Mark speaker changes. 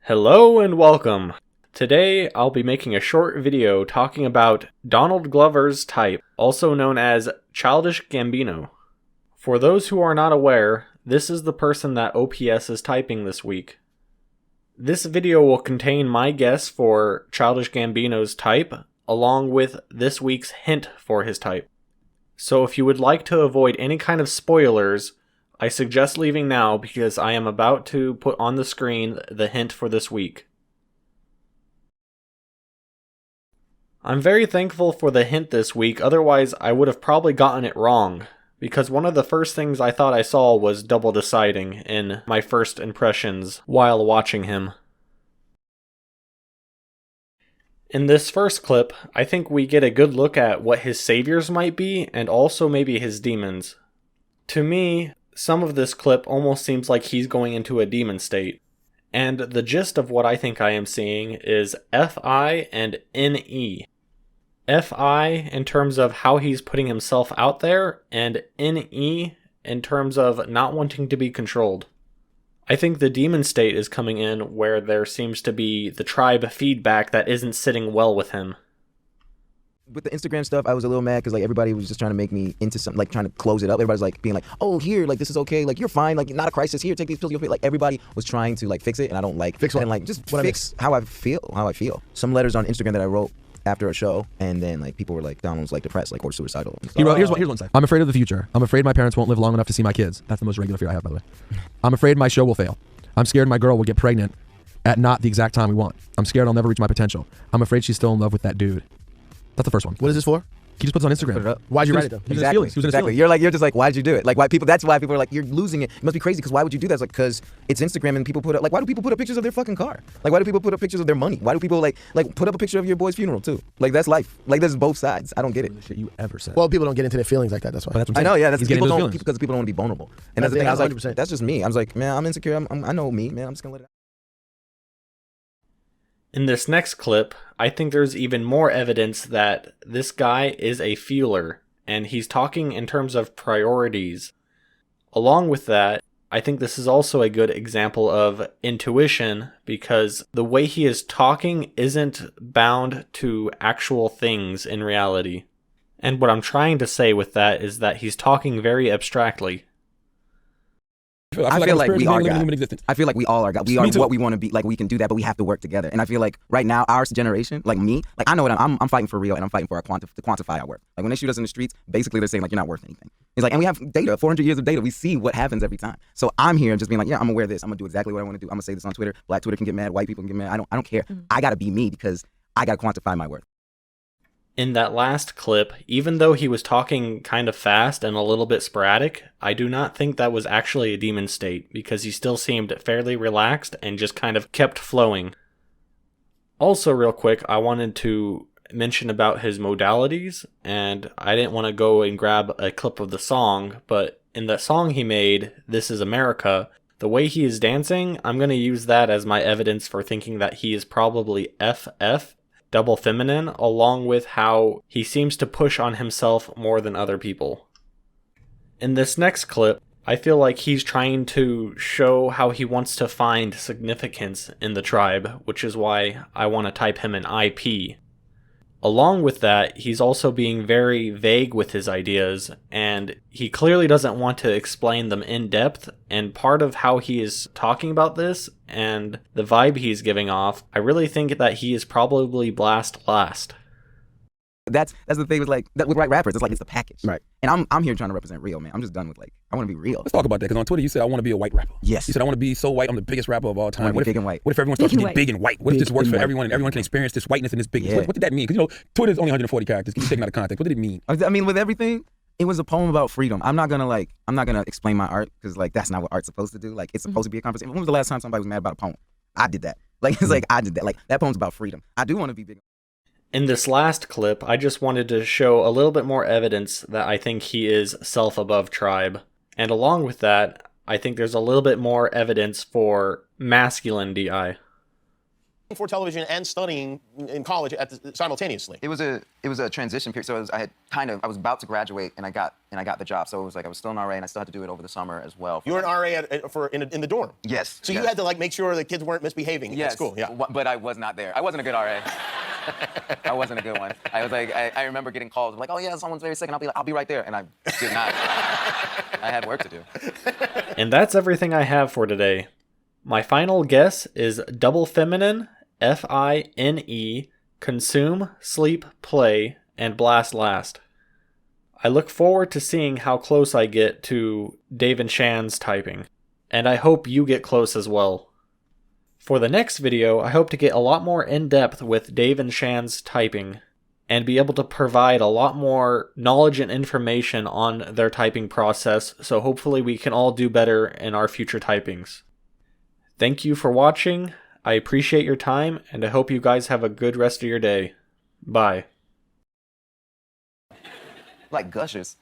Speaker 1: Hello and welcome. Today I'll be making a short video talking about Donald Glover's type, also known as Childish Gambino. For those who are not aware, this is the person that OPS is typing this week. This video will contain my guess for Childish Gambino's type, along with this week's hint for his type. So if you would like to avoid any kind of spoilers, I suggest leaving now because I am about to put on the screen the hint for this week. I'm very thankful for the hint this week, otherwise I would have probably gotten it wrong, because one of the first things I thought I saw was double deciding in my first impressions while watching him. In this first clip, I think we get a good look at what his saviors might be and also maybe his demons. To me, some of this clip almost seems like he's going into a demon state. And the gist of what I think I am seeing is Fi and Ne. Fi in terms of how he's putting himself out there, and Ne in terms of not wanting to be controlled. I think the demon state is coming in where there seems to be the tribe feedback that isn't sitting well with him.
Speaker 2: With the Instagram stuff, I was a little mad because everybody was just trying to make me into something, trying to close it up. Everybody's being oh, here, this is okay, you're fine, not a crisis, here, take these pills, you'll feel. Everybody was trying to fix it, and I don't
Speaker 3: fix what?
Speaker 2: And just what fix how I feel. Some letters on Instagram that I wrote after a show, and then people were Donald was depressed, or suicidal.
Speaker 3: He wrote, here's one side. I'm afraid of the future. I'm afraid my parents won't live long enough to see my kids. That's the most regular fear I have, by the way. I'm afraid my show will fail. I'm scared my girl will get pregnant at not the exact time we want. I'm scared I'll never reach my potential. I'm afraid she's still in love with that dude. That's the first one.
Speaker 4: What is this for?
Speaker 3: He just puts it on Instagram.
Speaker 2: Put it up.
Speaker 4: Why'd you write it though?
Speaker 2: Exactly. You're just why'd you do it? Why people? That's why people are you're losing it. It must be crazy because why would you do that? Because it's Instagram and people put up why do people put up pictures of their fucking car? Why do people put up pictures of their money? Why do people put up a picture of your boy's funeral too? That's life. There's both sides. I don't get it.
Speaker 3: Shit you ever said.
Speaker 4: Well, people don't get into their feelings like that. That's why.
Speaker 3: But that's what
Speaker 2: I know. Yeah, that's
Speaker 3: He's
Speaker 2: people
Speaker 3: getting
Speaker 2: don't
Speaker 3: those
Speaker 2: because people don't want to be vulnerable. And that's the thing. I was
Speaker 4: 100%.
Speaker 2: that's just me. I was man, I'm insecure. I know me, man. I'm just gonna let it out.
Speaker 1: In this next clip, I think there's even more evidence that this guy is a feeler, and he's talking in terms of priorities. Along with that, I think this is also a good example of intuition, because the way he is talking isn't bound to actual things in reality. And what I'm trying to say with that is that he's talking very abstractly.
Speaker 2: I feel like we are God. I feel like we all are God. We are what we want to be. We can do that, but we have to work together. And I feel right now, our generation, me, I know what I'm fighting for real, and I'm fighting for to quantify our worth. When they shoot us in the streets, basically they're saying you're not worth anything. It's and we have data, 400 years of data. We see what happens every time. So I'm here just being yeah, I'm gonna wear this. I'm gonna do exactly what I want to do. I'm gonna say this on Twitter. Black Twitter can get mad. White people can get mad. I don't care. I gotta be me because I gotta quantify my worth.
Speaker 1: In that last clip, even though he was talking kind of fast and a little bit sporadic, I do not think that was actually a demon state, because he still seemed fairly relaxed and just kind of kept flowing. Also, real quick, I wanted to mention about his modalities, and I didn't want to go and grab a clip of the song, but in the song he made, This Is America, the way he is dancing, I'm going to use that as my evidence for thinking that he is probably FF, double feminine, along with how he seems to push on himself more than other people. In this next clip, I feel like he's trying to show how he wants to find significance in the tribe, which is why I want to type him an IP. Along with that, he's also being very vague with his ideas, and he clearly doesn't want to explain them in depth, and part of how he is talking about this, and the vibe he's giving off, I really think that he is probably blast last.
Speaker 2: That's the thing with with rappers, it's the package.
Speaker 4: Right.
Speaker 2: And I'm here trying to represent real, man. I'm just done with I want to be real.
Speaker 3: Let's talk about that, because on Twitter you said I want to be a white rapper.
Speaker 2: Yes.
Speaker 3: You said I want to be so white, I'm the biggest rapper of all time.
Speaker 2: What if big and white?
Speaker 3: What if everyone starts to get big and white? What if this works for everyone and everyone can experience this whiteness and this bigness?
Speaker 2: Yeah.
Speaker 3: What did that mean? Because Twitter's only 140 characters. Can you take it out of context? What did it mean?
Speaker 2: I mean, with everything, it was a poem about freedom. I'm not gonna explain my art because that's not what art's supposed to do. It's supposed to be a conversation. When was the last time somebody was mad about a poem? I did that. I did that. That poem's about freedom. I do want to be big.
Speaker 1: In this last clip, I just wanted to show a little bit more evidence that I think he is self-above tribe. And along with that, I think there's a little bit more evidence for masculine DI.
Speaker 4: for television and studying in college simultaneously?
Speaker 2: It was a transition period. So I was about to graduate, and I got the job. So it was like I was still an RA, and I still had to do it over the summer as well.
Speaker 4: You were an RA in the dorm.
Speaker 2: Yes.
Speaker 4: So you had to like make sure the kids weren't misbehaving at school. Yeah.
Speaker 2: But I was not there. I wasn't a good RA. I wasn't a good one. I was like, I remember getting calls like, oh yeah, someone's very sick, and I'll be like, I'll be right there, and I did not. I had work to do.
Speaker 1: And that's everything I have for today. My final guess is double feminine, FINE, consume, sleep, play, and blast last. I look forward to seeing how close I get to Dave and Shan's typing, and I hope you get close as well. For the next video, I hope to get a lot more in-depth with Dave and Shan's typing, and be able to provide a lot more knowledge and information on their typing process, so hopefully we can all do better in our future typings. Thank you for watching, I appreciate your time, and I hope you guys have a good rest of your day. Bye.
Speaker 2: Like gushers.